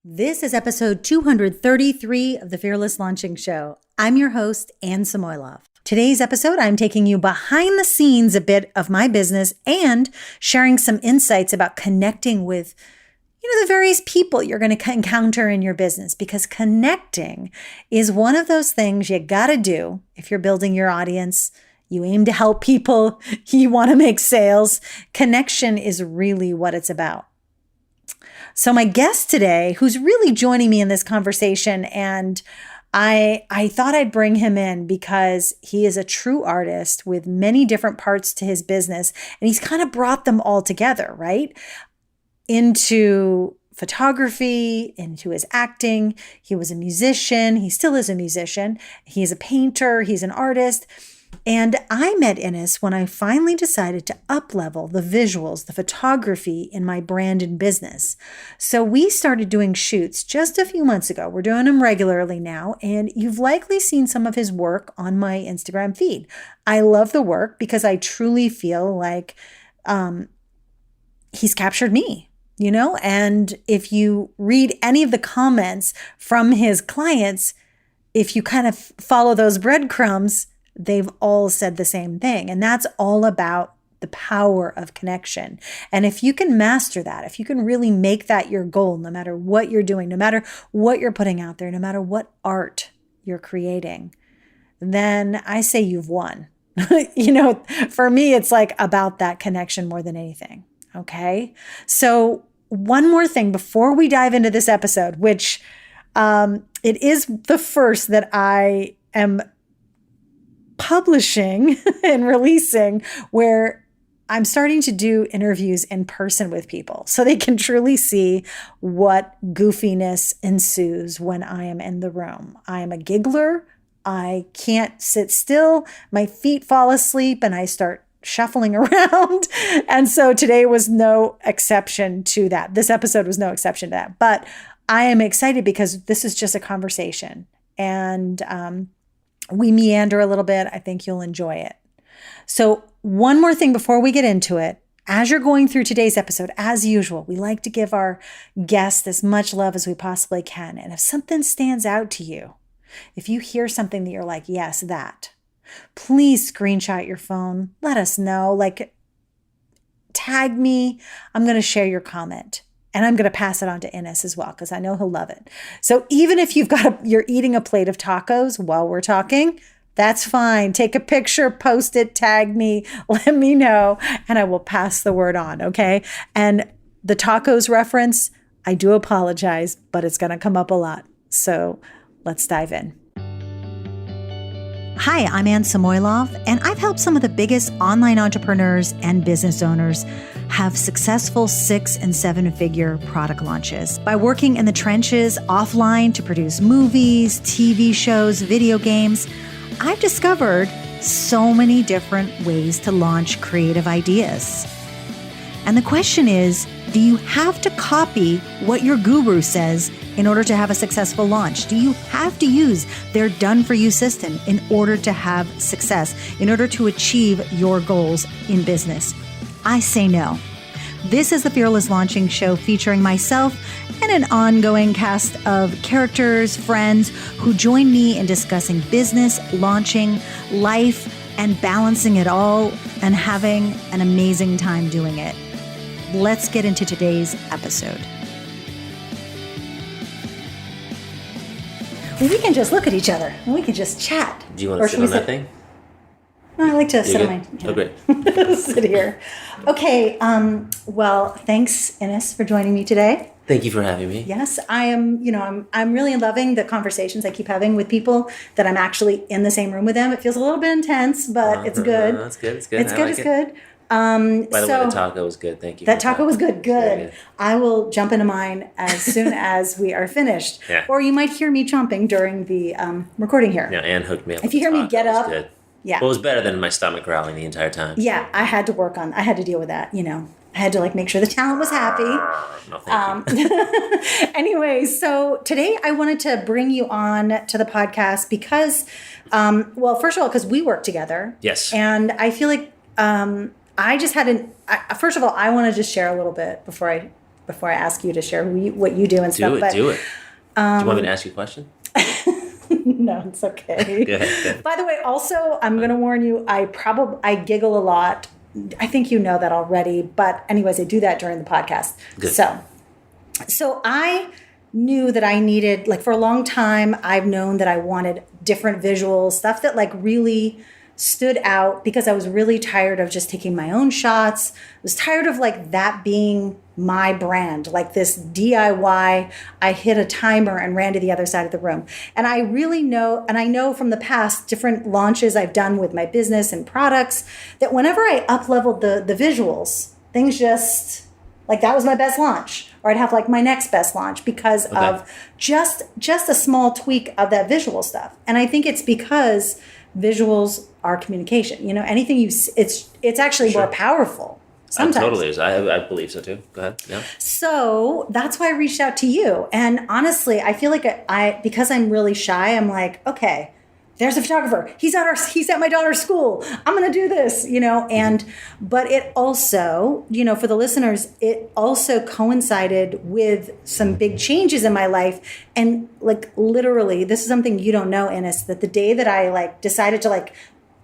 This is episode 233 of the Fearless Launching Show. I'm your host, Anne Samoylov. Today's episode, I'm taking you behind the scenes a bit of my business and sharing some insights about connecting with, the various people you're going to encounter in your business, because connecting is one of those things you got to do if you're building your audience. You aim to help people. You want to make sales. Connection is really what it's about. So my guest today, who's really joining me in this conversation, and I thought I'd bring him in because he is a true artist with many different parts to his business, and he's kind of brought them all together, right? Into photography, into his acting. He was a musician. He still is a musician. He's a painter. He's an artist. And I met Innis when I finally decided to up-level the visuals, the photography in my brand and business. So we started doing shoots just a few months ago. We're doing them regularly now, and you've likely seen some of his work on my Instagram feed. I love the work because I truly feel like he's captured me, and if you read any of the comments from his clients, if you kind of follow those breadcrumbs, they've all said the same thing. And that's all about the power of connection. And if you can master that, if you can really make that your goal, no matter what you're doing, no matter what you're putting out there, no matter what art you're creating, then I say you've won. For me, it's like about that connection more than anything. Okay. So one more thing before we dive into this episode, which it is the first that I am publishing and releasing, where I'm starting to do interviews in person with people so they can truly see what goofiness ensues when I am in the room. I am a giggler. I can't sit still. My feet fall asleep and I start shuffling around. And so today was no exception to that. This episode was no exception to that. But I am excited because this is just a conversation. And we meander a little bit. I think you'll enjoy it. So one more thing before we get into it. As you're going through today's episode, as usual, we like to give our guests as much love as we possibly can. And if something stands out to you, if you hear something that you're like, yes, that, please screenshot your phone. Let us know. Tag me. I'm going to share your comment. And I'm going to pass it on to Innis as well, because I know he'll love it. So even if you're eating a plate of tacos while we're talking, that's fine. Take a picture, post it, tag me, let me know, and I will pass the word on, okay? And the tacos reference, I do apologize, but it's going to come up a lot. So let's dive in. Hi, I'm Anne Samoylov, and I've helped some of the biggest online entrepreneurs and business owners have successful 6- and 7-figure product launches by working in the trenches offline to produce movies, TV shows, video games. I've discovered so many different ways to launch creative ideas. And the question is, do you have to copy what your guru says in order to have a successful launch? Do you have to use their done-for-you system in order to have success, in order to achieve your goals in business? I say no. This is the Fearless Launching Show featuring myself and an ongoing cast of characters, friends who join me in discussing business, launching, life, and balancing it all and having an amazing time doing it. Let's get into today's episode. We can just look at each other and we can just chat. Do you want to sit on that thing? No, I like to sit on my... Yeah. Oh, great. Sit here. Okay. Well, thanks, Innis, for joining me today. Thank you for having me. Yes, I am, I'm really loving the conversations I keep having with people that I'm actually in the same room with them. It feels a little bit intense, but it's good. That's good. It's good. It's good. It's good. By the way, the taco was good. Thank you. That taco was good. Good. Good. I will jump into mine as soon as we are finished. Yeah. Or you might hear me chomping during the recording here. Yeah, Anne hooked me up. If you hear me get up, good. Yeah. Well, it was better than my stomach growling the entire time. Yeah, I had to deal with that, I had to make sure the talent was happy. No, thank you. Anyway, so today I wanted to bring you on to the podcast because, well, first of all, because we work together. Yes. And I feel like I just had first of all, I want to just share a little bit before I before I ask you to share what you do and stuff. Do it. Do you want me to ask you a question? No, it's okay. Go ahead. By the way, also, I'm going to warn you, I giggle a lot. I think you know that already. But anyways, I do that during the podcast. Good. So I knew that I needed, like, for a long time, I've known that I wanted different visuals, stuff that like really stood out, because I was really tired of just taking my own shots. I was tired of like that being my brand, like this DIY. I hit a timer and ran to the other side of the room. And I really know, and I know from the past different launches I've done with my business and products, that whenever I up-leveled the visuals, things just, like, that was my best launch, or I'd have like my next best launch because of just a small tweak of that visual stuff. And I think it's because visuals are communication. You know, anything it's actually more powerful sometimes. Totally is. I believe so too. Go ahead. Yeah. So that's why I reached out to you. And honestly, I feel like because I'm really shy, I'm like, okay, there's a photographer. He's at my daughter's school. I'm going to do this, you know, but it also, you know, for the listeners, it also coincided with some big changes in my life. And like, literally, this is something you don't know, Innis, that the day that I like decided to like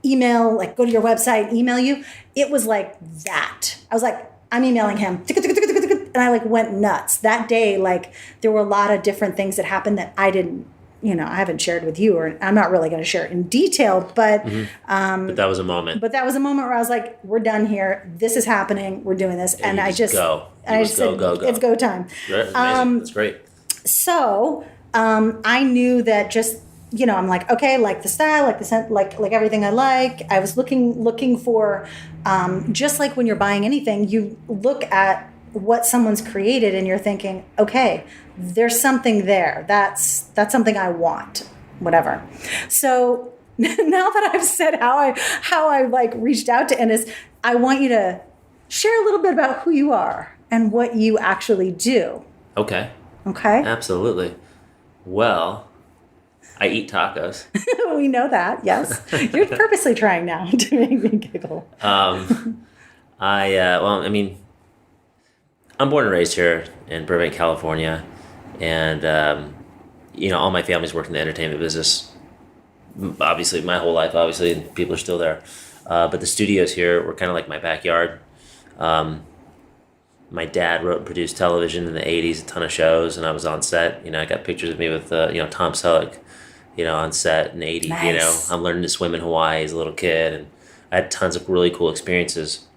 email, like go to your website, email you, it was like that. I was like, I'm emailing him. And I like went nuts that day. Like, there were a lot of different things that happened that I didn't, you know, I haven't shared with you, or I'm not really going to share it in detail, but that was a moment. But that was a moment where I was like, we're done here. This is happening. We're doing this. And I just go. And I just said, go. It's go time. Right. Amazing. That's great. So I knew that just, you know, I'm like, okay, like the style, like the scent, like everything I like. I was looking for, just like when you're buying anything, you look at what someone's created and you're thinking, okay, there's something there. That's something I want, whatever. So now that I've said how I like reached out to Innis, I want you to share a little bit about who you are and what you actually do. Okay. Okay. Absolutely. Well, I eat tacos. We know that. Yes. You're purposely trying now to make me giggle. I'm born and raised here in Burbank, California, and you know, all my family's worked in the entertainment business. Obviously, my whole life, obviously, and people are still there. But the studios here were kind of like my backyard. My dad wrote and produced television in the 80s, a ton of shows, and I was on set. You know, I got pictures of me with, you know, Tom Selleck, you know, on set in 80. Nice. You know, I'm learning to swim in Hawaii as a little kid, and I had tons of really cool experiences.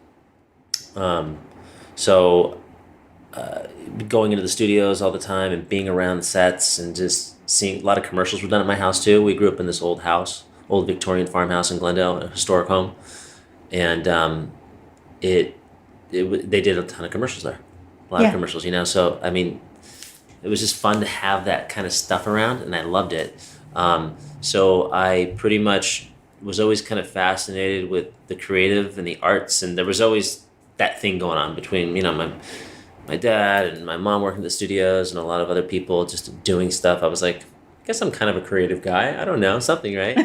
Going into the studios all the time and being around sets and just seeing a lot of commercials were done at my house too. We grew up in this old Victorian farmhouse in Glendale, a historic home, and they did a ton of commercials there, a lot of commercials, you know. So I mean, it was just fun to have that kind of stuff around, and I loved it. So I pretty much was always kind of fascinated with the creative and the arts, and there was always that thing going on between, you know, my dad and my mom working at the studios and a lot of other people just doing stuff. I was like, I guess I'm kind of a creative guy. I don't know, something, right?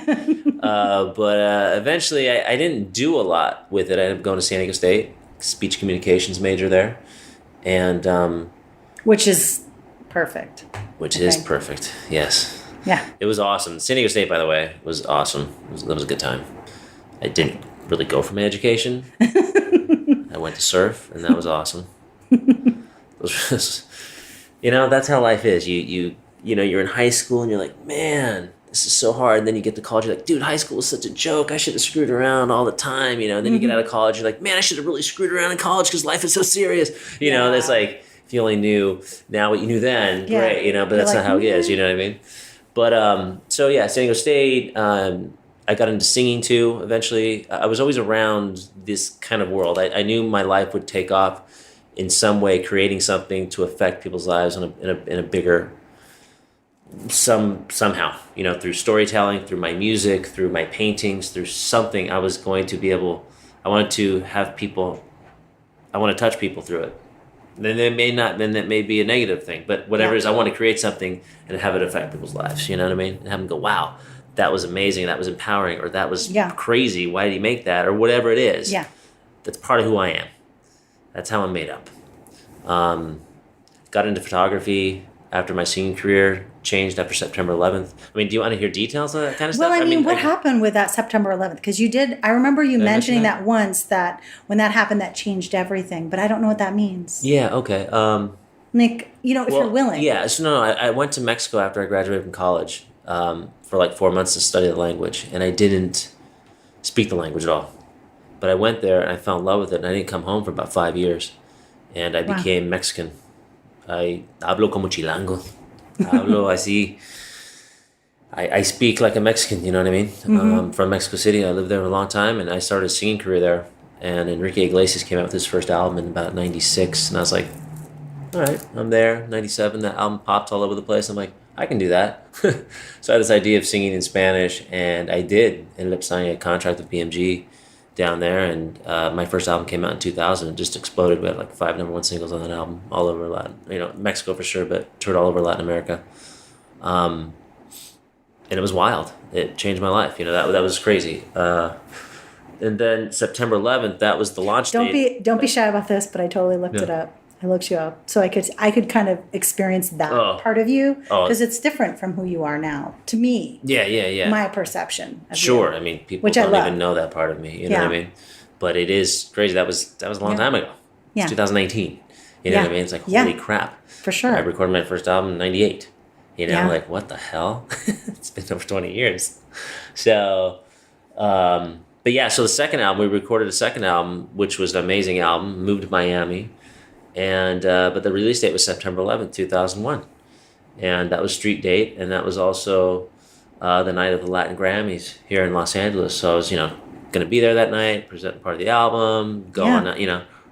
But eventually I didn't do a lot with it. I ended up going to San Diego State, speech communications major there. And which is perfect. Perfect, yes. Yeah. It was awesome. San Diego State, by the way, was awesome. That was a good time. I didn't really go for my education. I went to surf, and that was awesome. You know, that's how life is. You know, you're in high school and you're like, man, this is so hard. And then you get to college, you're like, dude, high school was such a joke. I should have screwed around all the time. You know, and then you get out of college, you're like, man, I should have really screwed around in college because life is so serious. You know, that's like, if you only knew now what you knew then, great, you know, but that's not how it is, you know what I mean? But so yeah, San Diego State, I got into singing too eventually. I was always around this kind of world. I knew my life would take off in some way, creating something to affect people's lives in a bigger, somehow, you know, through storytelling, through my music, through my paintings, through something. I was going to be able, I wanted to have people, I want to touch people through it. Then that may be a negative thing, but whatever it is, I want to create something and have it affect people's lives. You know what I mean? And have them go, wow, that was amazing, that was empowering, or that was crazy. Why did he make that? Or whatever it is. Yeah. That's part of who I am. That's how I'm made up. got into photography after my singing career changed after September 11th. I mean, do you want to hear details of that kind of stuff? Well, I mean, what happened with that September 11th? Because you did, I remember you mentioning that once, that when that happened, that changed everything, but I don't know what that means. Yeah, okay. Nick, if you're willing. Yeah, so no, I went to Mexico after I graduated from college for like 4 months to study the language, and I didn't speak the language at all. But I went there and I fell in love with it, and I didn't come home for about 5 years, and I became Mexican. I hablo como chilango. Hablo así. I speak like a Mexican, you know what I mean? From Mexico City. I lived there for a long time, and I started a singing career there. And Enrique Iglesias came out with his first album in about 96, and I was like, all right, I'm there. 97, that album popped all over the place. I'm like, I can do that. So I had this idea of singing in Spanish, and I did. Ended up signing a contract with BMG down there, and my first album came out in 2000. It just exploded. We had like 5 number 1 singles on that album, all over Latin, Mexico for sure, but toured all over Latin America. And it was wild. It changed my life. That was crazy. And then September 11th, that was the launch date. Don't be shy about this, but I totally looked it up. I looked you up, so I could kind of experience that part of you, because it's different from who you are now. To me, yeah. My perception. Of sure, you, I mean, people don't even know that part of me. You know what I mean? But it is crazy. That was a long time ago. It's 2018. You know what I mean? It's like, holy crap. For sure. I recorded my first album in 98. Like, what the hell? It's been over 20 years. So, but yeah, so the second album, we recorded a second album, which was an amazing album, moved to Miami. And but the release date was September 11th, 2001. And that was street date, and that was also the night of the Latin Grammys here in Los Angeles. So I was, going to be there that night, present part of the album, go on,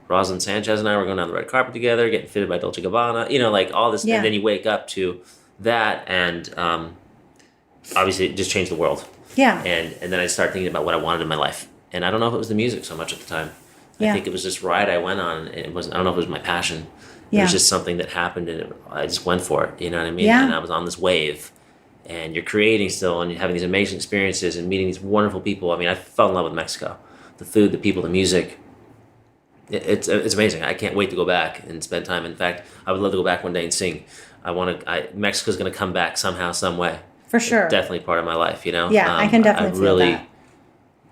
Rosalind Sanchez and I were going down the red carpet together, getting fitted by Dolce & Gabbana, like all this. And then you wake up to that, and obviously it just changed the world. Yeah. And then I started thinking about what I wanted in my life. And I don't know if it was the music so much at the time. I think it was this ride I went on. I don't know if it was my passion. It was just something that happened, and I just went for it. You know what I mean? Yeah. And I was on this wave, and you're creating still, and you're having these amazing experiences and meeting these wonderful people. I mean, I fell in love with Mexico. The food, the people, the music. It's amazing. I can't wait to go back and spend time. In fact, I would love to go back one day and sing. Mexico's going to come back somehow, some way. For sure. It's definitely part of my life, Yeah, I can definitely feel that.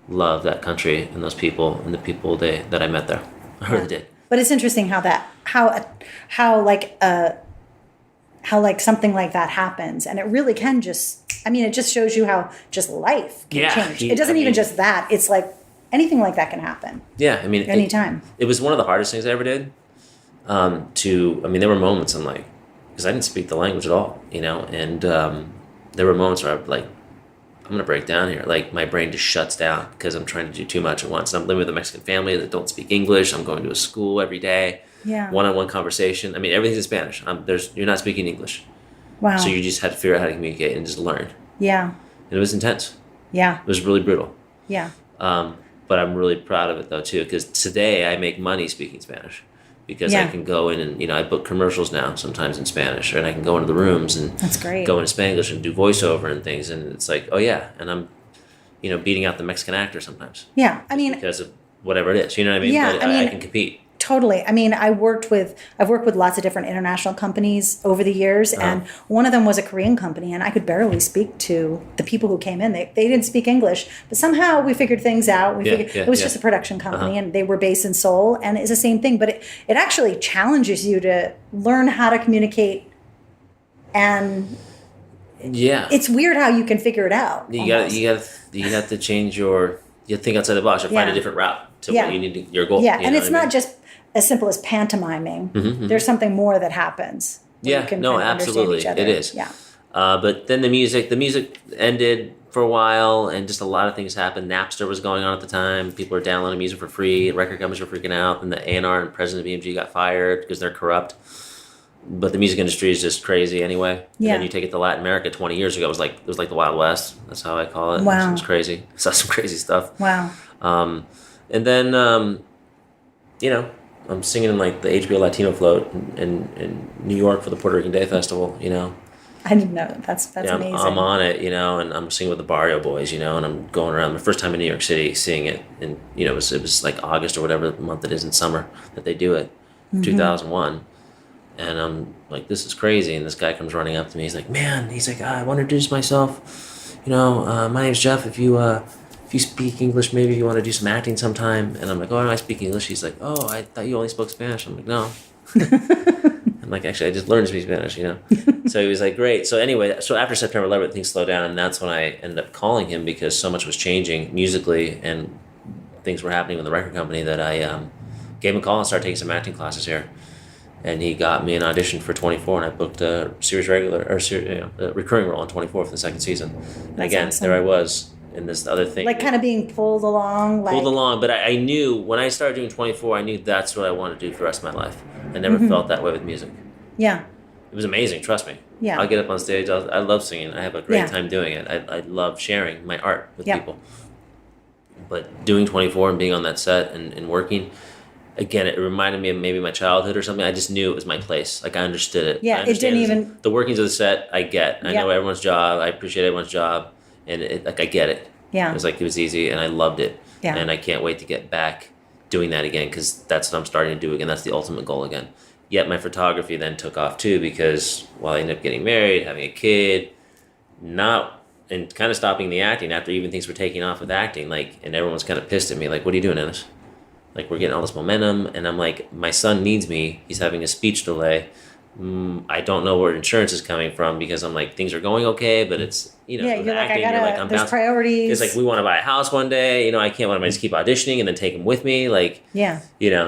Love that country and those people and the people that I met there. I really did. But it's interesting how something like that happens, and it really can it just shows you how just life can change. It doesn't even just that. It's like anything like that can happen. Yeah, I mean, anytime. It was one of the hardest things I ever did. There were moments I'm like, because I didn't speak the language at all, and there were moments where I'm like, I'm going to break down here. Like, my brain just shuts down because I'm trying to do too much at once. And I'm living with a Mexican family that don't speak English. I'm going to a school every day. Yeah. One-on-one conversation. I mean, everything's in Spanish. You're not speaking English. Wow. So you just had to figure out how to communicate and just learn. Yeah. And it was intense. Yeah. It was really brutal. Yeah. But I'm really proud of it, though, too, because today I make money speaking Spanish. Because I can go in and, I book commercials now sometimes in Spanish, and I can go into the rooms and That's great. go into Spanglish and do voiceover and things. And it's like, oh, yeah. And I'm, beating out the Mexican actor sometimes. Yeah. I mean, because of whatever it is. You know what I mean? Yeah. But I can compete. Totally. I mean, I've worked with lots of different international companies over the years, and one of them was a Korean company, and I could barely speak to the people who came in. They didn't speak English, but somehow we figured things out. It was just a production company, and they were based in Seoul, and it's the same thing. But it actually challenges you to learn how to communicate, and it's weird how you can figure it out. You have to change you think outside the box. You find a different route to what you need your goal. Yeah, and it's not just as simple as pantomiming. Mm-hmm. There's something more that happens. Yeah, absolutely, it is. Yeah. But then the music ended for a while, and just a lot of things happened. Napster was going on at the time. People were downloading music for free. Record companies were freaking out, and the A&R and president of BMG got fired because they're corrupt. But the music industry is just crazy anyway. Yeah. And then you take it to Latin America 20 years ago. It was like the Wild West. That's how I call it. Wow. It was crazy. I saw some crazy stuff. Wow. And then, I'm singing in like the HBO Latino float in New York for the Puerto Rican Day Festival, I didn't know. That's amazing. I'm on it, and I'm singing with the Barrio Boys, and I'm going around. My first time in New York City seeing it, and it was like August or whatever month it is in summer that they do it, 2001. And I'm like, this is crazy. And this guy comes running up to me. He's like, man, he's like, I want to introduce myself. My name's Jeff. If you speak English, maybe you want to do some acting sometime. And I'm like, oh, I speak English. He's like, oh, I thought you only spoke Spanish. I'm like, no. I'm like, actually, I just learned to speak Spanish, So he was like, great. So anyway, so after September 11th, things slowed down. And that's when I ended up calling him because so much was changing musically and things were happening with the record company that I gave him a call and started taking some acting classes here. And he got me an audition for 24, and I booked a a recurring role on 24 for the second season. And again, awesome. There I was in this other thing. Like kind of being pulled along. Pulled along, but I knew when I started doing 24, I knew that's what I wanted to do for the rest of my life. I never felt that way with music. Yeah. It was amazing, trust me. Yeah. I'll get up on stage. I love singing. I have a great time doing it. I love sharing my art with people. But doing 24 and being on that set and working, again, it reminded me of maybe my childhood or something. I just knew it was my place. Like, I understood it. Yeah, it didn't even... The workings of the set, I get. I know everyone's job. I appreciate everyone's job. And I get it. Yeah. It was easy, and I loved it. Yeah. And I can't wait to get back doing that again because that's what I'm starting to do again. That's the ultimate goal again. Yet my photography then took off too because while I ended up getting married, having a kid, and kind of stopping the acting after even things were taking off with acting, and everyone's kind of pissed at me, like, what are you doing, Innis? Like, we're getting all this momentum, and I'm like, my son needs me. He's having a speech delay. I don't know where insurance is coming from because I'm like, things are going okay, but it's, you're acting, like, there's priorities. It's like, we want to buy a house one day. I can't want to just keep auditioning and then take him with me.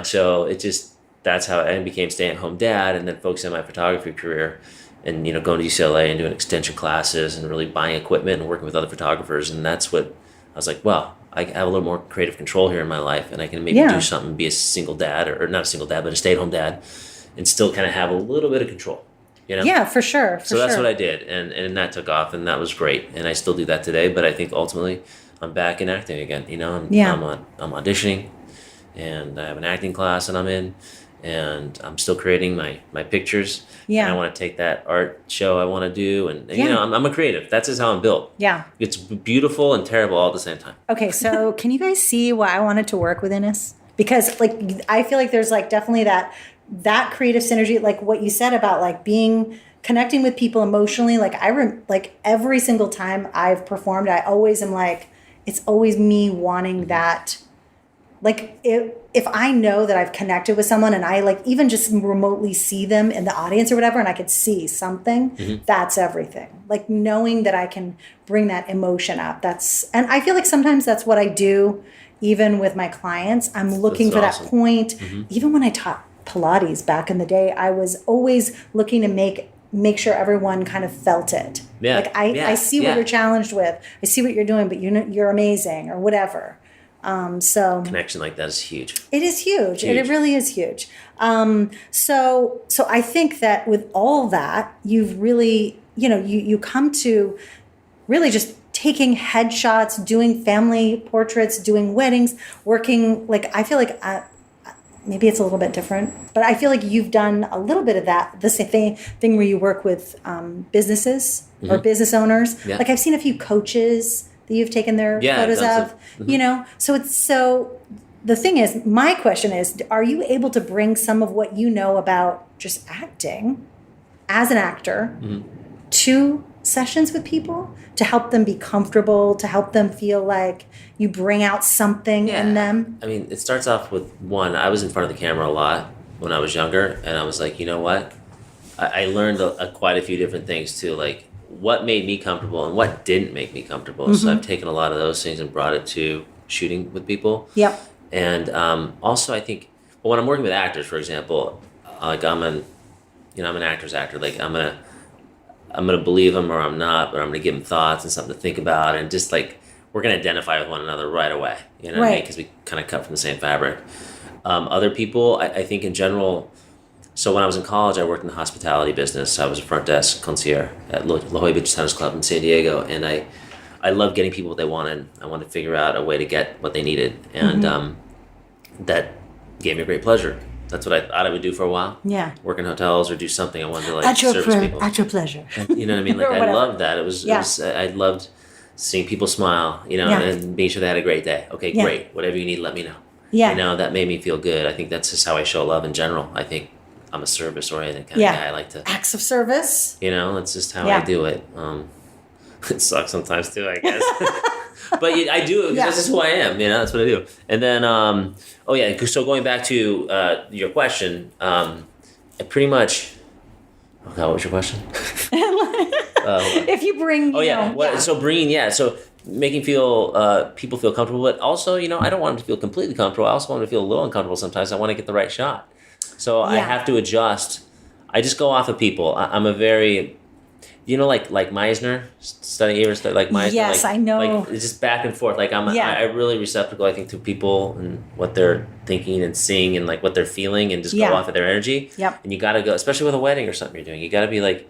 So it just, that's how I became stay-at-home dad and then focusing on my photography career and, going to UCLA and doing extension classes and really buying equipment and working with other photographers. And that's what I was like, well, I have a little more creative control here in my life and I can maybe do something, be a single dad or not a single dad, but a stay-at-home dad and still kind of have a little bit of control, Yeah, for sure. So that's what I did. And that took off and that was great. And I still do that today, but I think ultimately I'm back in acting again. I'm auditioning and I have an acting class that I'm in and I'm still creating my pictures. Yeah. And I want to take that art show I want to do. And I'm a creative. That's just how I'm built. Yeah. It's beautiful and terrible all at the same time. Okay. So can you guys see why I wanted to work with Innis? Because I feel like there's definitely that creative synergy, like what you said about connecting with people emotionally. Every single time I've performed, I always am it's always me wanting that. If I know that I've connected with someone and I even just remotely see them in the audience or whatever, and I could see something, that's everything. Knowing that I can bring that emotion up. And I feel like sometimes that's what I do, even with my clients. I'm looking for that point. Even when I taught Pilates back in the day, I was always looking to make sure everyone kind of felt it. Yeah. I see what you're challenged with. I see what you're doing, but you're amazing or whatever. So connection like that is huge. It is huge. It really is huge. So I think that with all that, you've really, you come to really just taking headshots, doing family portraits, doing weddings, working, I feel like maybe it's a little bit different, but I feel like you've done a little bit of that, the same thing where you work with businesses or business owners. Yeah. I've seen a few coaches that you've taken their photos of, so the thing is, my question is, are you able to bring some of what you know about just acting as an actor to sessions with people to help them be comfortable, to help them feel like you bring out something in them? I mean, it starts off with I was in front of the camera a lot when I was younger, and I was like, you know what? I learned quite a few different things too, what made me comfortable and what didn't make me comfortable. So I've taken a lot of those things and brought it to shooting with people. Yep. And also I think, when I'm working with actors, for example, I'm an actor's actor. I'm gonna believe them or I'm not, but I'm gonna give them thoughts and something to think about, and just we're gonna identify with one another right away. You know what I mean? Because we kind of cut from the same fabric. Other people, I think in general. So when I was in college, I worked in the hospitality business. I was a front desk concierge at La Jolla Beach Tennis Club in San Diego, and I loved getting people what they wanted. I wanted to figure out a way to get what they needed, and that gave me great pleasure. That's what I thought I would do for a while. Yeah, work in hotels or do something. I wanted to service people at your pleasure. You know what I mean? I loved that. It was I loved seeing people smile. And being sure they had a great day. Okay, great. Whatever you need, let me know. Yeah, that made me feel good. I think that's just how I show love in general. I think I'm a service oriented kind of guy. I like to acts of service. That's just how I do it. It sucks sometimes too, I guess. But I do it because that's just who I am. That's what I do. And then, so going back to your question, I pretty much. Oh God, what was your question? If you bring, so bringing, so making people feel comfortable, but also, I don't want them to feel completely comfortable. I also want them to feel a little uncomfortable sometimes. I want to get the right shot, so I have to adjust. I just go off of people. I'm a very, like Meisner like Meisner. Yes, I know. Like it's just back and forth. Like I'm really receptacle, I think, to people and what they're thinking and seeing and like what they're feeling, and just go off of their energy. Yep. And you got to go, especially with a wedding or something you're doing. You got to be like,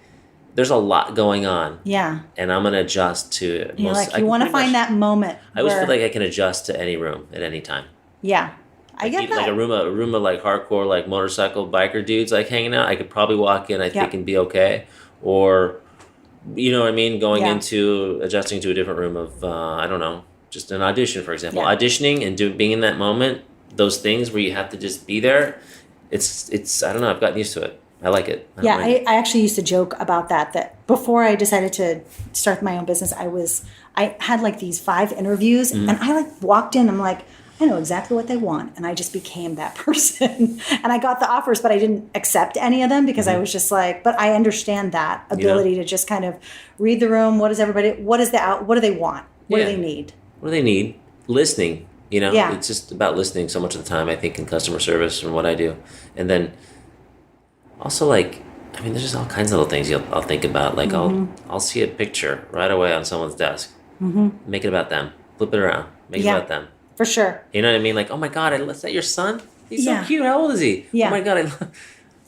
there's a lot going on. Yeah. And I'm gonna adjust to. You want to find that moment. I always feel like I can adjust to any room at any time. Yeah. I get that. Like a room of like hardcore, like motorcycle biker dudes like hanging out. I could probably walk in, I think, and be okay. Or, you know what I mean? Going into adjusting to a different room of, I don't know, just an audition, for example. Yeah. Auditioning and being in that moment, those things where you have to just be there. It's I don't know. I've gotten used to it. I like it. I actually used to joke about that before I decided to start my own business, I had like these 5 interviews, and I like walked in, I'm like, I know exactly what they want. And I just became that person. And I got the offers, but I didn't accept any of them because I was just like, but I understand that ability to just kind of read the room. What do they want? What do they need? What do they need? Listening, it's just about listening so much of the time, I think, in customer service and what I do. And then also, like, I mean, there's just all kinds of little things I'll think about. Like, I'll see a picture right away on someone's desk. Make it about them. Flip it around. Make it about them. For sure. You know what I mean? Like, oh my God, is that your son? He's so cute. How old is he? Yeah. Oh my God.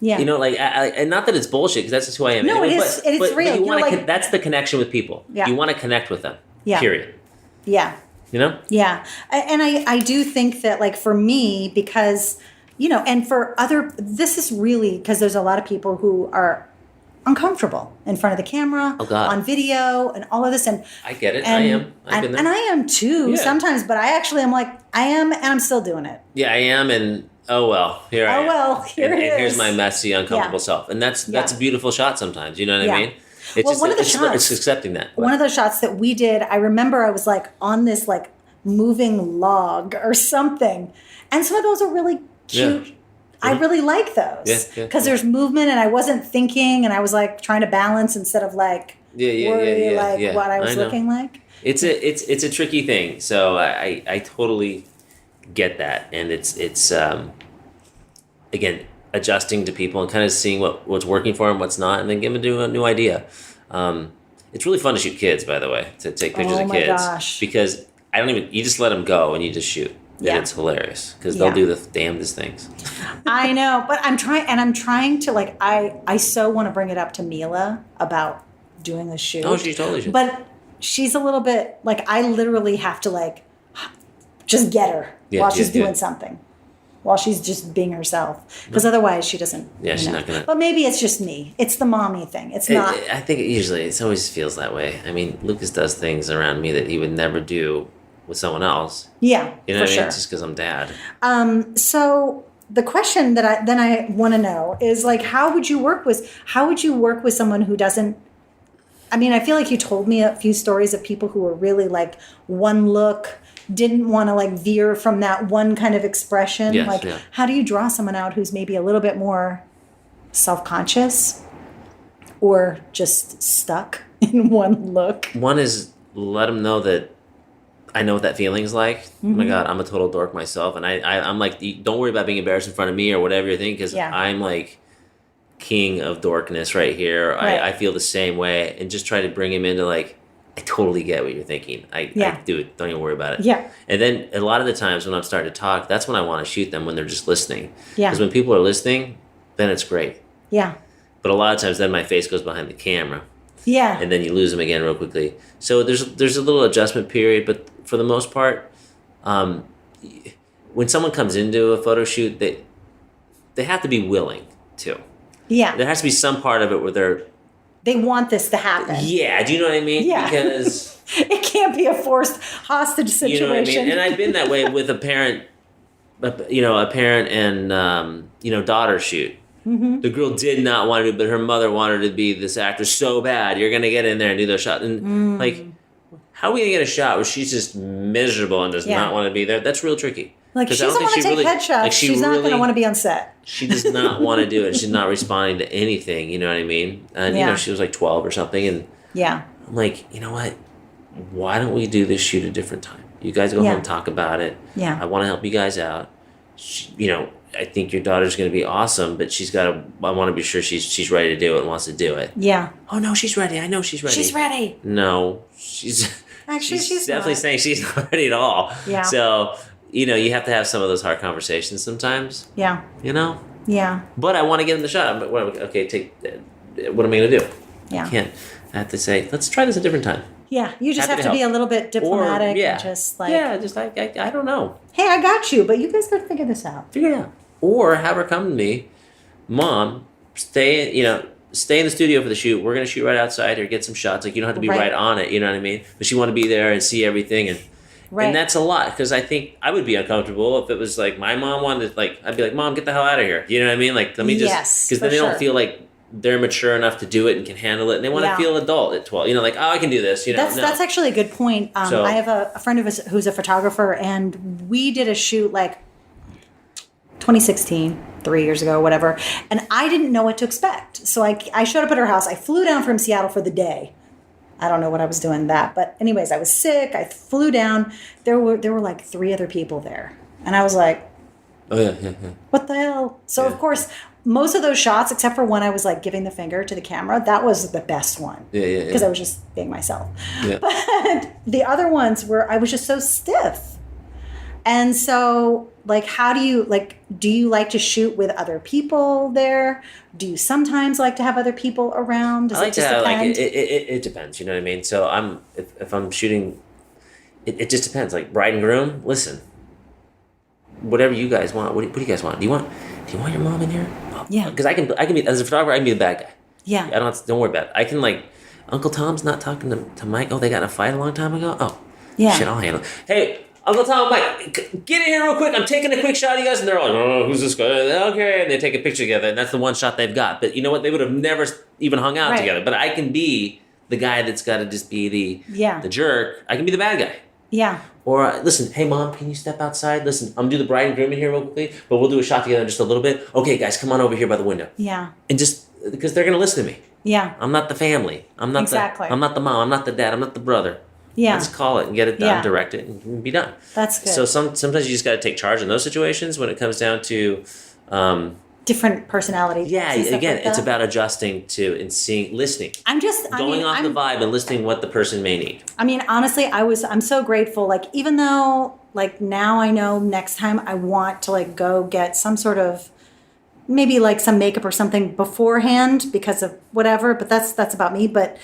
And not that it's bullshit, because that's just who I am. No, anyway, it's real. But that's the connection with people. Yeah. You want to connect with them. Yeah. Period. Yeah. Yeah. And I do think that, like, for me, because, and for this is really because there's a lot of people who are uncomfortable in front of the camera, on video, and all of this. And I get it. I am. And I am too sometimes, but I actually am like, I am, and I'm still doing it. Yeah, I am. And oh well, here I am. Oh well, here it is. And here's my messy, uncomfortable self. And that's a beautiful shot sometimes. You know what I mean? It's accepting that. One of those shots that we did, I remember I was like on this like moving log or something. And some of those are really cute. Yeah. I really like those because there's movement, and I wasn't thinking, and I was like trying to balance instead of like worry what I was looking like. It's a tricky thing, so I totally get that, and it's again, adjusting to people and kind of seeing what's working for them, what's not, and then giving them a new idea. It's really fun to shoot kids, by the way, to take pictures of kids. Gosh. Because you just let them go and you just shoot. And it's hilarious because they'll do the damnedest things. I know, but I'm trying to, like, I so want to bring it up to Mila about doing the shoot. Oh, she totally should. But she's a little bit, like, I literally have to, like, just get her while she's doing something. While she's just being herself. Because otherwise she doesn't. Yeah, she's not going to. But maybe it's just me. It's the mommy thing. It's not. I think it always feels that way. I mean, Lucas does things around me that he would never do with someone else. Yeah, you know what I mean? Just because I'm dad. So the question that I want to know is, like, how would you work with someone who doesn't? I mean, I feel like you told me a few stories of people who were really like one look, didn't want to like veer from that one kind of expression. Yes, how do you draw someone out who's maybe a little bit more self-conscious or just stuck in one look? One is let them know that I know what that feeling's like. Oh my God, I'm a total dork myself. And I'm like, don't worry about being embarrassed in front of me or whatever you think, because I'm like king of dorkness right here. Right. I feel the same way, and just try to bring him into like, I totally get what you're thinking. I do it. Don't even worry about it. Yeah. And then a lot of the times when I'm starting to talk, that's when I want to shoot them, when they're just listening. Yeah. Because when people are listening, then it's great. Yeah. But a lot of times then my face goes behind the camera. Yeah. And then you lose them again real quickly. So there's a little adjustment period, but for the most part, when someone comes into a photo shoot, they have to be willing to. Yeah. There has to be some part of it where they want this to happen. Yeah, do you know what I mean? Yeah. Because it can't be a forced hostage situation. You know what I mean? And I've been that way with a parent and daughter shoot. The girl did not want to do it, but her mother wanted her to be this actor so bad. You're going to get in there and do those shots. And like, how are we going to get a shot where she's just miserable and does not want to be there? That's real tricky. Like, she doesn't want to take headshots. Like, she's not going to want to be on set. She does not want to do it. She's not responding to anything. You know what I mean? And, you know, she was like 12 or something. And I'm like, you know what? Why don't we do this shoot a different time? You guys go home and talk about it. I want to help you guys out. You know, I think your daughter's going to be awesome, but I want to be sure she's ready to do it and wants to do it. Oh, no, she's ready. I know she's ready. She's ready. No, Actually, she's definitely not. Saying she's not ready at all. So, you know, you have to have some of those hard conversations sometimes. You know? But I want to get in the shot. Okay, what am I going to do? I can't. I have to say, let's try this a different time. You just have to be a little bit diplomatic and just like... just like, I don't know. Hey, I got you, but you guys got to figure this out. Figure it out. Or have her come to me, Mom, stay in the studio for the shoot. We're going to shoot right outside here, get some shots. Like, you don't have to be right on it, you know what I mean? But she want to be there and see everything. And that's a lot, because I think I would be uncomfortable if it was like my mom wanted to, like, I'd be like, Mom, get the hell out of here. You know what I mean? Like, let me just... Because then they don't feel like they're mature enough to do it and can handle it, and they want to feel adult at 12. You know, like, oh, I can do this. You know, that's actually a good point. I have a friend of us who's a photographer, and we did a shoot like 2016, 3 years ago, whatever, and I didn't know what to expect. So I showed up at her house. I flew down from Seattle for the day. I don't know what I was doing that, but anyways, I was sick. I flew down. There were like 3 other people there, and I was like, oh yeah. What the hell? So of course, most of those shots, except for when I was like giving the finger to the camera, that was the best one. Because I was just being myself. But the other ones were, I was just so stiff. And so, like, do you like to shoot with other people there? Do you sometimes like to have other people around? Does it just depend? It depends, you know what I mean? So if I'm shooting, it just depends. Like, bride and groom, listen, whatever you guys want. What do you guys want? Do you want your mom in here? Because I can be, as a photographer, I can be the bad guy. Don't worry about it. I can, like, Uncle Tom's not talking to Mike. Oh, they got in a fight a long time ago? Oh, shit, I'll handle it. Hey, Uncle Tom, Mike, get in here real quick. I'm taking a quick shot of you guys. And they're all like, oh, who's this guy? Okay. And they take a picture together, and that's the one shot they've got. But you know what? They would have never even hung out together. But I can be the guy that's got to just be the jerk. I can be the bad guy. Or, listen, hey, Mom, can you step outside? Listen, I'm going to do the bride and groom in here real quickly, but we'll do a shot together in just a little bit. Okay, guys, come on over here by the window. And just, because they're going to listen to me. I'm not the family. I'm not I'm not the mom. I'm not the dad. I'm not the brother. Let's call it and get it done, direct it, and be done. That's good. So sometimes you just got to take charge in those situations when it comes down to... different personalities. Again, it's about adjusting to and listening. I'm going off the vibe and listening what the person may need. I mean, honestly, I'm so grateful. Like, even though, like, now I know next time I want to, like, go get some sort of, maybe like some makeup or something beforehand because of whatever, but that's about me. But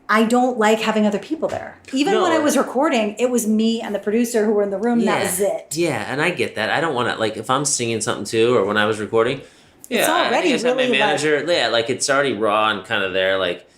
I don't like having other people there. Even when I was recording, it was me and the producer who were in the room. And that was it. Yeah, and I get that. I don't want to, like, if I'm singing something too, or when I was recording, it's already I really my manager. Like it's already raw and kind of there. Like,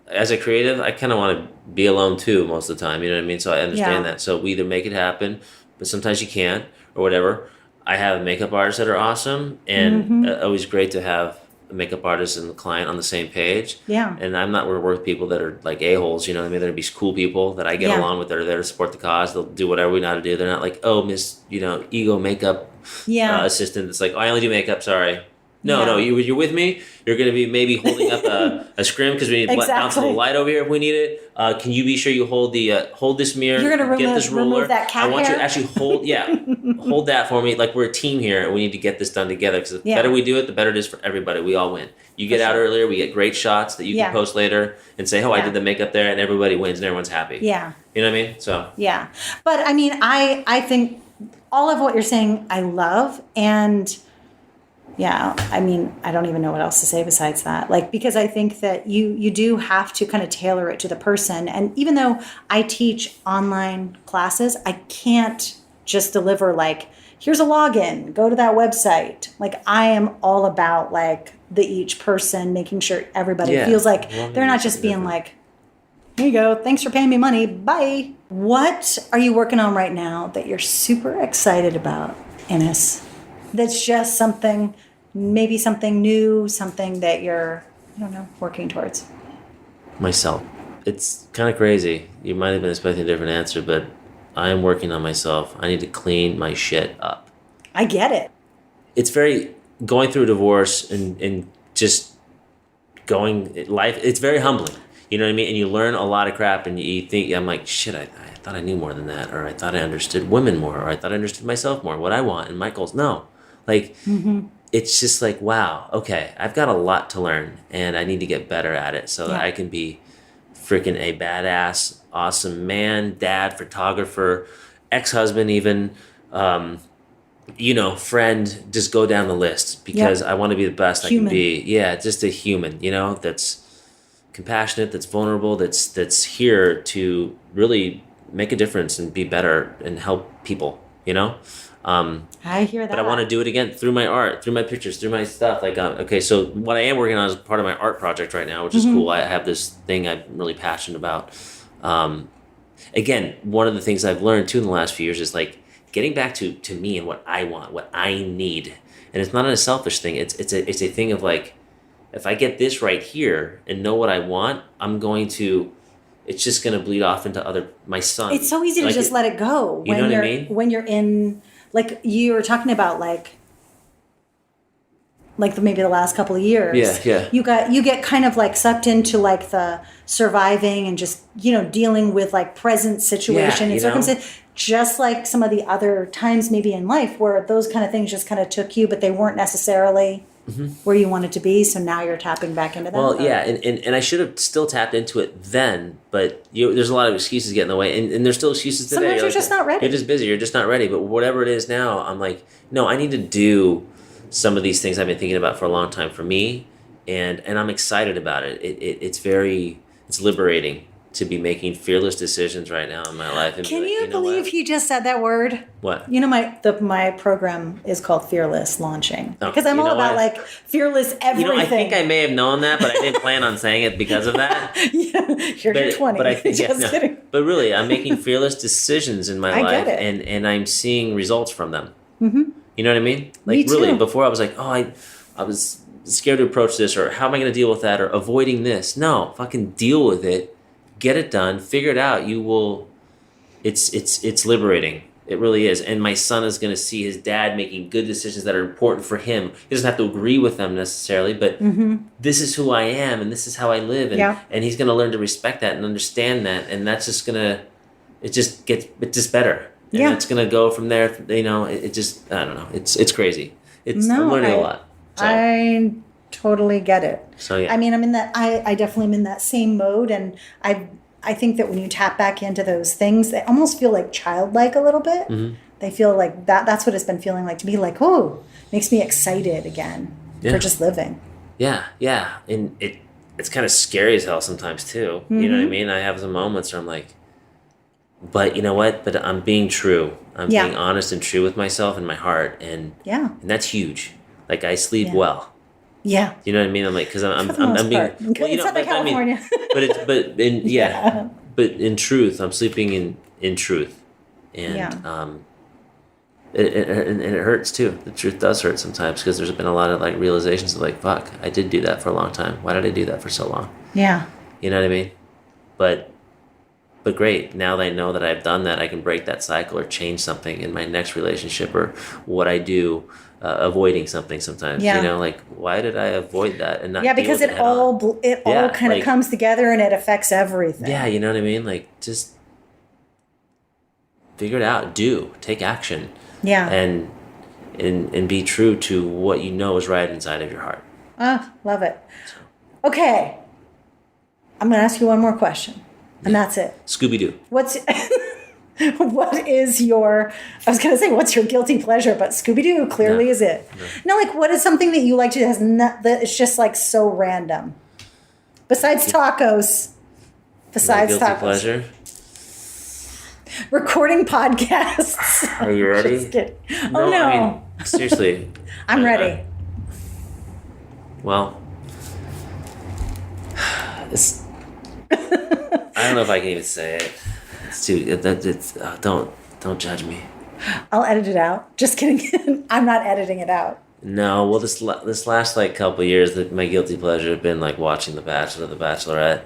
as a creative, I kind of want to be alone too most of the time. You know what I mean? So I understand that. So we either make it happen, but sometimes you can't, or whatever. I have makeup artists that are awesome, and always great to have a makeup artist and the client on the same page. And I'm not work with people that are like a-holes. You know what I mean? There'd be cool people that I get along with that are there to support the cause. They'll do whatever we know how to do. They're not like, oh, Miss, ego makeup assistant. It's like, oh, I only do makeup. Sorry. No, you're with me. You're going to be maybe holding up a scrim because we need to bounce a little light over here if we need it. Can you be sure you hold this mirror? You're going to get this ruler. Remove that cat I want hair? you to actually hold that for me. Like, we're a team here, and we need to get this done together. Because the better we do it, the better it is for everybody. We all win. You get out earlier, we get great shots that you can post later and say, "Oh, I did the makeup there," and everybody wins and everyone's happy. You know what I mean? So but I mean, I think all of what you're saying, I love, and. Yeah, I mean, I don't even know what else to say besides that. Like, because I think that you do have to kind of tailor it to the person. And even though I teach online classes, I can't just deliver like, here's a login, go to that website. Like, I am all about like each person, making sure everybody feels like they're not just being like, here you go, thanks for paying me money, bye. What are you working on right now that you're super excited about, Innis? That's just something maybe something new, something that you're, I don't know, working towards? Myself. It's kind of crazy. You might have been expecting a different answer, but I am working on myself. I need to clean my shit up. I get it. It's very going through a divorce and just going life. It's very humbling. You know what I mean? And you learn a lot of crap, and you think, I'm like, shit, I thought I knew more than that, or I thought I understood women more, or I thought I understood myself more, what I want and my goals. No, like, it's just like, wow, okay, I've got a lot to learn, and I need to get better at it so that I can be freaking a badass, awesome man, dad, photographer, ex-husband, even, friend. Just go down the list, because I want to be the best I can be. Yeah, just a human, that's compassionate, that's vulnerable, that's here to really make a difference and be better and help people. I hear that. But I want to do it again through my art, through my pictures, through my stuff. Like, okay, so what I am working on is part of my art project right now, which is cool. I have this thing I'm really passionate about. Again, one of the things I've learned too in the last few years is like getting back to me and what I want, what I need. And it's not a selfish thing. It's a thing of like, if I get this right here and know what I want, it's just going to bleed off into my son. It's so easy to just let it go. You know what I mean? When you're in, like you were talking about, like maybe the last couple of years. Yeah. You get kind of like sucked into like the surviving and just, dealing with like present situation and circumstance. Just like some of the other times maybe in life where those kind of things just kind of took you, but they weren't necessarily where you wanted to be. So now you're tapping back into that. Well, yeah. And I should have still tapped into it then, but there's a lot of excuses getting in the way, and there's still excuses today. Sometimes you're just not ready. You're just busy. You're just not ready. But whatever it is now, I'm like, no, I need to do some of these things I've been thinking about for a long time for me. And I'm excited about it. It's liberating to be making fearless decisions right now in my life. And Can you believe he just said that word? What? My program is called Fearless Launching, because I'm all about like fearless everything. I think I may have known that, but I didn't plan on saying it because of that. You're 20. But I think, kidding. But really, I'm making fearless decisions in my life, and I'm seeing results from them. Mm-hmm. You know what I mean? Like, Me too. Really, before I was like, I was scared to approach this, or how am I going to deal with that, or avoiding this? No, fucking deal with it. Get it done. Figure it out. You will. It's liberating. It really is. And my son is going to see his dad making good decisions that are important for him. He doesn't have to agree with them necessarily, but this is who I am, and this is how I live, and he's going to learn to respect that and understand that, and that's just gonna. It just better. And it's going to go from there. It just. I don't know. It's crazy. I'm learning a lot. So. I totally get it. So yeah. I mean, I'm in that. I definitely am in that same mode, and I think that when you tap back into those things, they almost feel like childlike a little bit. Mm-hmm. They feel like that. That's what it's been feeling like to me. Like, makes me excited again for just living. Yeah, and it's kind of scary as hell sometimes too. Mm-hmm. You know what I mean? I have some moments where I'm like, but you know what? But I'm being true. I'm being honest and true with myself and my heart, and that's huge. Like, I sleep well. Yeah. You know what I mean? I'm like, because I'm being. Well, it's Southern California. But in truth, I'm sleeping in truth, and it hurts too. The truth does hurt sometimes, because there's been a lot of like realizations of like, fuck, I did do that for a long time. Why did I do that for so long? Yeah. You know what I mean? But great, now that I know that I've done that, I can break that cycle or change something in my next relationship, or what I do. Avoiding something sometimes, like, why did I avoid that and not? Yeah, because it all kind of comes together and it affects everything. Yeah, you know what I mean. Like, just figure it out. Take action. Yeah, and be true to what you know is right inside of your heart. Love it. Okay, I'm gonna ask you one more question, and that's it. Scooby-Doo. What is your, I was going to say, what's your guilty pleasure, but Scooby-Doo clearly is it. No, like, what is something that you like to do that it's just like so random? Besides tacos. Besides guilty pleasure? Recording podcasts. Are you ready? Just kidding. No. I mean, seriously. I'm ready. Well, I don't know if I can even say it. It's too. Don't judge me. I'll edit it out. Just kidding. I'm not editing it out. No, well, this last like couple years, my guilty pleasure have been like watching The Bachelor, The Bachelorette.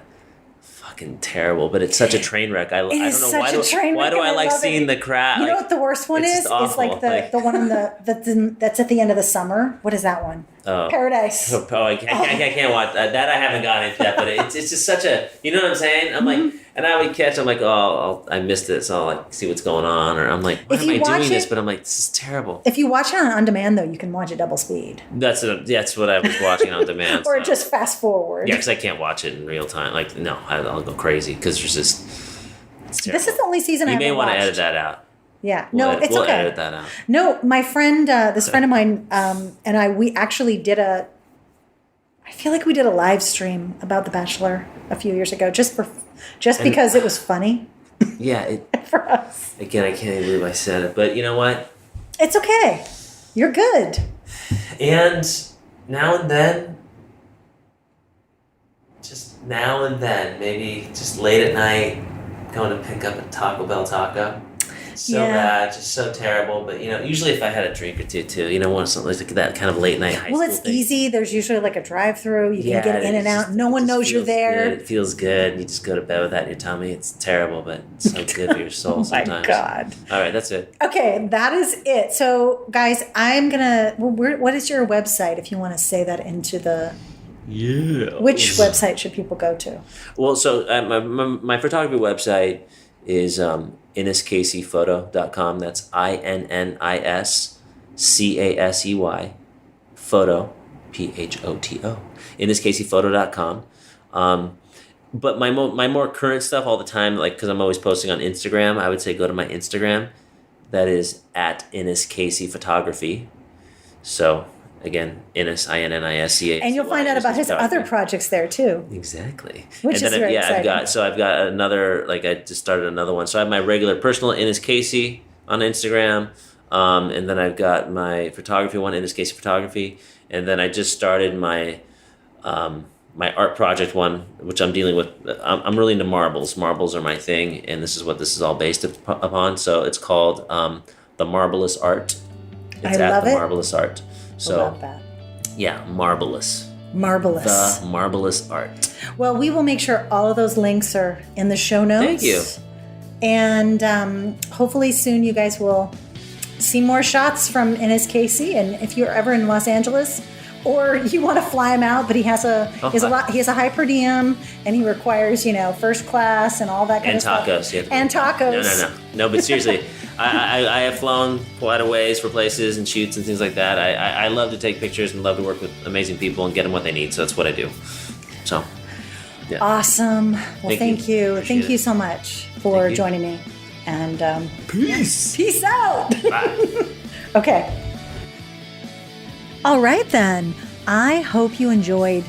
Fucking terrible, but it's such a train wreck. I It don't is know such a train why wreck, do and I I like love seeing it. the crowd? You know Like, what the worst one it's is? just awful. Is like the one on that's at the end of the summer. What is that one? Oh. Paradise. Oh, I can't watch that. That I haven't gotten into that, but it's just such a, you know what I'm saying? I'm like, and I would catch, I'm like, I missed it, so I'll like see what's going on, or I'm like, why If am you I watch doing this? it- But I'm like, this is terrible. If you watch it on demand, though, you can watch it double speed. That's what I was watching on demand. Or so. just fast forward. Yeah, because I can't watch it in real time. Like, no, I'll go crazy because there's just, it's terrible. This is the only season I You may haven't want to watched. edit that out. Yeah. No, it's we'll okay. edit that out. No, my friend, this friend of mine, and we actually I feel like we did a live stream about The Bachelor a few years ago, just because it was funny Yeah, for us. again, I can't even believe I said it, but you know what? It's okay. You're good. And now and then, maybe just late at night, going to pick up a Taco Bell taco. So Yeah. bad, just so terrible. But usually if I had a drink or two too, want something like that kind of late night high Well, school it's thing. easy. There's usually like a drive-through. You can get in and out. No one knows you're there. Good. It feels good. You just go to bed with that in your tummy. It's terrible, but it's so good for your soul Oh my sometimes. God. All right, that's it. Okay, that is it. So, guys, I'm gonna. What is your website? If you want to say that into the. Yeah. Which website should people go to? Well, so my photography website is inniscaseyphoto.com. That's INNISCASEY photo, PHOTO. Inniscaseyphoto.com. But my more current stuff all the time, like because I'm always posting on Instagram, I would say go to my Instagram. That is at Innis Casey Photography. So again, Innis, INNISCASEY. And you'll find out about his other projects there too. Exactly. Which and is then very exciting. I've got another, like I just started another one. So I have my regular personal Innis Casey on Instagram. And then I've got my photography one, Innis Casey Photography. And then I just started my my art project one, which I'm dealing with. I'm really into marbles. Marbles are my thing. And this is what this is all based upon. So it's called The Marvelous Art. It's I love The it. Marvelous Art. So I love that. yeah, marvelous. Marvelous. The Marvelous Art. Well, we will make sure all of those links are in the show notes. Thank you. And hopefully soon you guys will see more shots from Innis Casey. And if you're ever in Los Angeles, or you want to fly him out, but he has a high per diem, and he requires first class and all that kind And of stuff. tacos. You have to- And tacos. No, but seriously, I have flown quite a ways for places and shoots and things like that. I love to take pictures and love to work with amazing people and get them what they need. So that's what I do. So, yeah. Awesome. Well, thank you. Appreciate Thank you it. so much for Thank you. joining me. And Peace. peace out. Bye. Okay. All right, then. I hope you enjoyed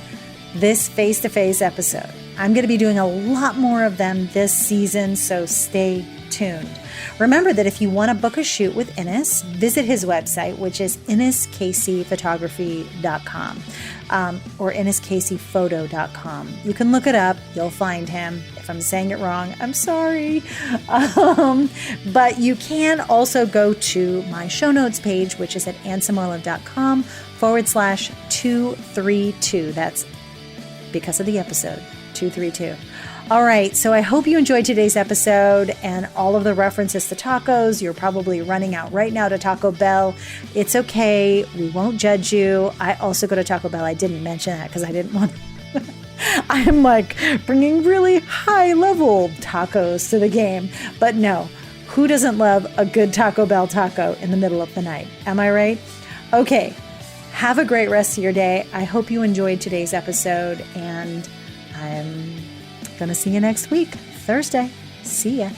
this face-to-face episode. I'm going to be doing a lot more of them this season, so stay tuned. Remember that if you want to book a shoot with Innis, visit his website, which is inniscaseyphotography.com or inniscaseyphoto.com. You can look it up. You'll find him. If I'm saying it wrong, I'm sorry. But you can also go to my show notes page, which is at ansamoilov.com/232. That's because of the episode, 232. All right, so I hope you enjoyed today's episode and all of the references to tacos. You're probably running out right now to Taco Bell. It's okay. We won't judge you. I also go to Taco Bell. I didn't mention that because I didn't want I'm like bringing really high level tacos to the game. But no, who doesn't love a good Taco Bell taco in the middle of the night? Am I right? Okay, have a great rest of your day. I hope you enjoyed today's episode, and I'm going to see you next week, Thursday. See ya.